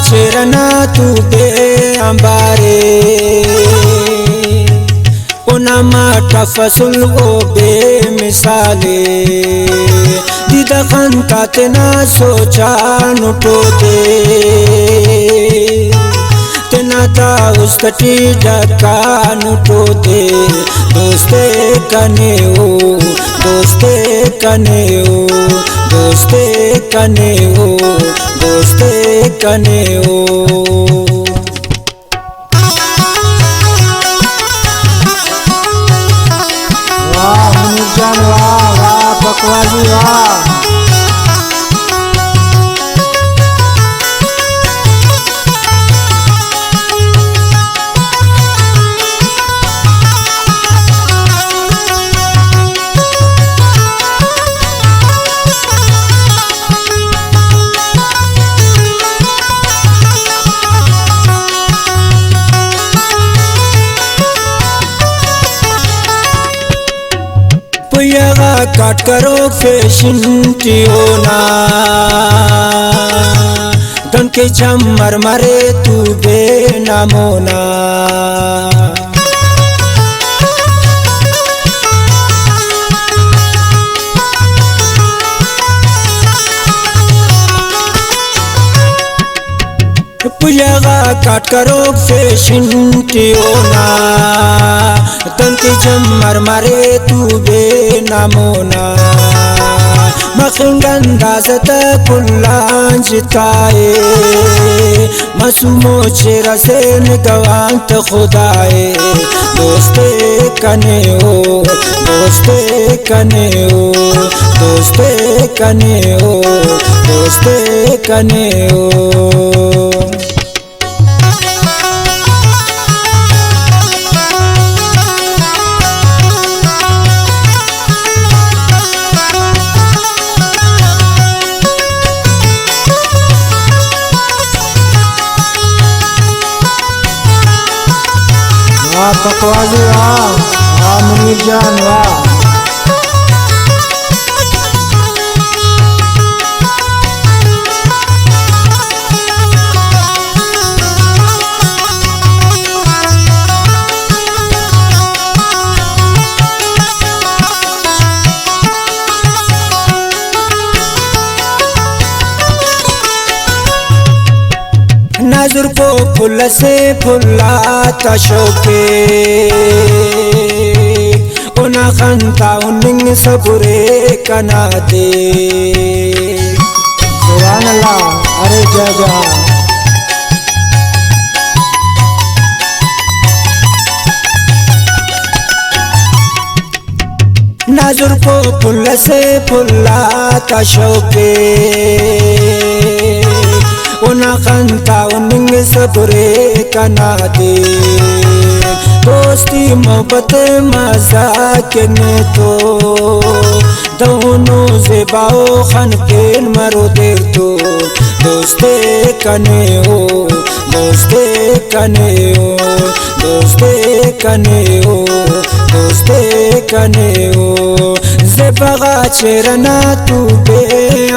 चेरना तू बे अंबारे उनमा टफसुल ओ बे मिसाले दीदा खंता तेना सोचा नुटो दे तेना ता उसकटी डका नुटो दे दोस्ते कने ओ दोस्ते कने ओ दोस्ते कने ओ दोस्ते कने ओ वाह वाह बकवासी वाह पुयगा काट करो फैशन टियोना दन के चमर मरे तू बे नामोना पुयगा काट करो फैशन टियोना तन के चमर मरे तू बे नामोना मखंगंदा सता कुल्लांज ताए मसूमो चेरा से निगवांत खुदाए दोस्ते कने ओ दोस्ते कने ओ दोस्ते कने ओ दोस्ते कने ओ बकवासी वाह मुनीर जान वाह नजर को फुल से फुल्लाता शौके उना खंता उन्निंग सबुरे कना दे सुभान अल्लाह अरे जय जय नजर को फुल से फुल्लाता शौके उना खंता उन्निंग सबुरे कना दे दोस्ती मोहब्बत मजाक ने तो दोनों ज़ेबाओ खन पेन मरो देर तो दोस्ते कने ओ दोस्ते कने ओ दोस्ते कने ओ दोस्ते कने ओ ज़ेबगा चेरना तू बे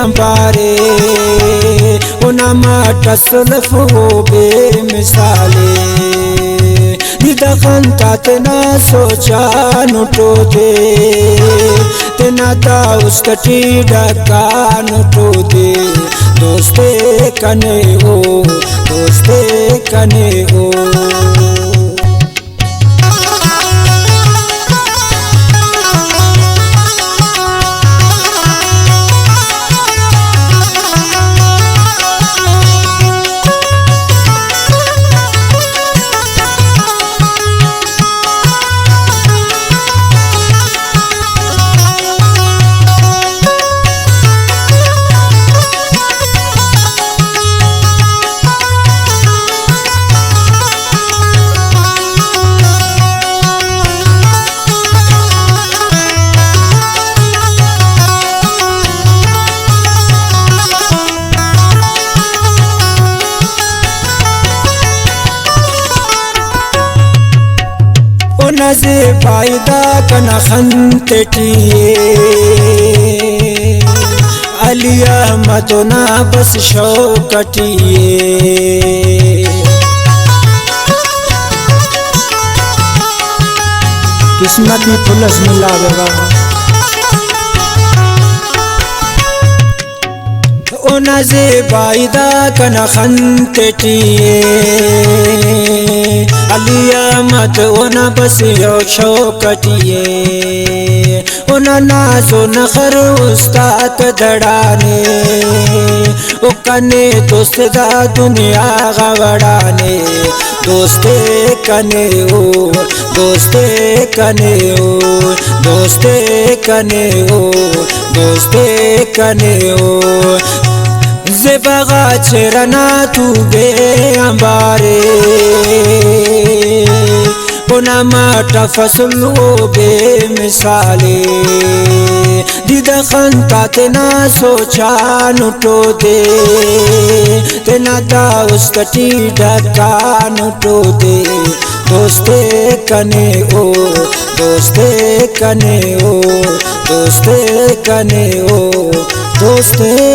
अंबारे उनमा टसलफो बे मिसाले दीदा खंता तेना सोचा नुटो दे तेना ता उसकटी डका नुटो दे दोस्ते कने ओ दोस्ते कने ओ नज़े फायदा कना खंते टिए अलिया मतो ना बस शौकटिए किस्मत में पुलिस मिला देगा ओना जे बाइदा कना खंतटिए अलिया मत ओना बस शौकटिए ओना नाजो नखर उस्ताद दड़ाने ओ कने दोस्त दा दुनिया गवड़ाने दोस्ते कने ओ दोस्ते कने ओ दोस्ते कने ओ दोस्ते कने ओ ज़ेबगा चेरना तू बे अंबारे पुना माटा फसलो बे मिसाले दीदा खंता तेना सोचा नुटो दे तेना दाउस्कटी ढका नुटो दे दोस्ते कने ओ दोस्ते कने ओ दोस्ते कने ओ दोस्ते